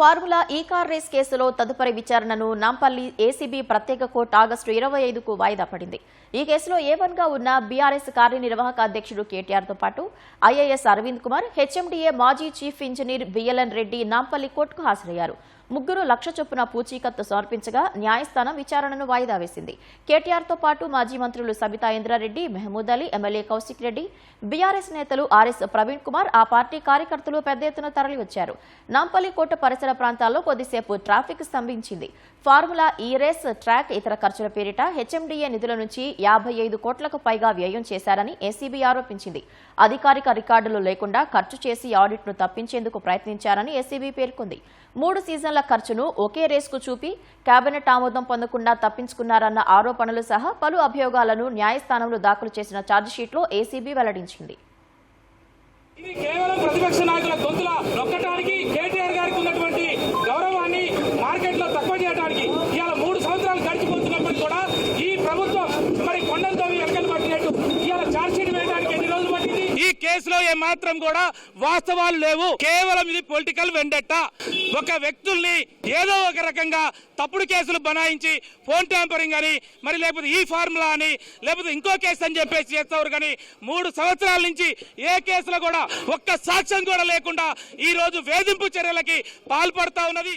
Formula ఈ car race కేసులో తదుపరి విచారణను నాంపల్లి ఏసీబీ ప్రత్యేక కోర్టు ఆగస్టు 25కు వాయిదా పడింది. ఈ కేసులో A1గా ఉన్న బీఆర్ఎస్ కార్యనిర్వాహక అధ్యక్షుడు కేటీఆర్తో పాటు ఐఏఎస్ అరవింద్ కుమార్, హెచ్ఎండీఏ మాజీ chief engineer BLN Reddy Nampally కోర్టుకు హాజరయ్యారు. ముగ్గురు లక్ష చొప్పున పూచీకత్తు సమర్పించగా న్యాయస్థానం విచారణను వాయిదా వేసింది. కేటీఆర్తో పాటు మాజీ మంత్రులు సబితా ఇంద్రారెడ్డి, మహమూద్ అలీ, ఎమ్మెల్యే కౌశిక్ రెడ్డి, బీఆర్ఎస్ నేతలు ఆర్ఎస్ ప్రవీణ్ కుమార్, ఆ పార్టీ కార్యకర్తలు పెద్ద ఎత్తున తరలివచ్చారు. నాంపల్లి కోట పరిసర ప్రాంతాల్లో కొద్దిసేపు ట్రాఫిక్ స్తంభించింది. ఫార్ములా ఈ రేస్ ట్రాక్ ఇతర ఖర్చుల పేరిట హెచ్ఎండీఏ నిధుల నుంచి 55 కోట్లకు పైగా వ్యయం చేశారని ఏసీబీ ఆరోపించింది. అధికారిక రికార్డులు లేకుండా ఖర్చు చేసి ఆడిట్ను తప్పించేందుకు ప్రయత్నించారని ఏసీబీ పేర్కొంది. 3 సీజన్ల ఖర్చును ఒకే రేసుకు చూపి కేబినెట్ ఆమోదం పొందకుండా తప్పించుకున్నారన్న ఆరోపణలు సహా పలు అభియోగాలను న్యాయస్థానంలో దాఖలు చేసిన ఛార్జిషీట్లో ఏసీబీ వెల్లడించింది. ఇది కేవలం ప్రతిపక్ష నాయకుల గొంతుల నొక్కడానికి, కేటీఆర్ గారికి ఉన్నటువంటి గౌరవాన్ని మార్కెట్లో తక్కువ చేయడానికి ఇవాళ 3 సంవత్సరాలు గడిచిపోతున్నప్పటికీ కూడా ఈ ప్రభుత్వం మరి కొండంతో వెనకలు పట్టినట్టు ఇవాళ ఛార్జ్షీట్ వేయడానికి ఎన్ని రోజులు పట్టింది? ఈ కేసులో ఏమాత్రం కూడా వాస్తవాలు లేవు. కేవలం ఇది పొలిటికల్ వెండెట్టా. ఒక వ్యక్తుల్ని ఏదో ఒక రకంగా తప్పుడు కేసులు బనాయించి ఫోన్ ట్యాంపరింగ్ అని, మరి లేకపోతే ఈ ఫార్ములా అని, లేకపోతే ఇంకో కేసు అని చెప్పేసి చేస్తారు. కానీ 3 సంవత్సరాల నుంచి ఏ కేసులో కూడా ఒక్క సాక్ష్యం కూడా లేకుండా ఈ రోజు వేధింపు చర్యలకి పాల్పడతా ఉన్నది.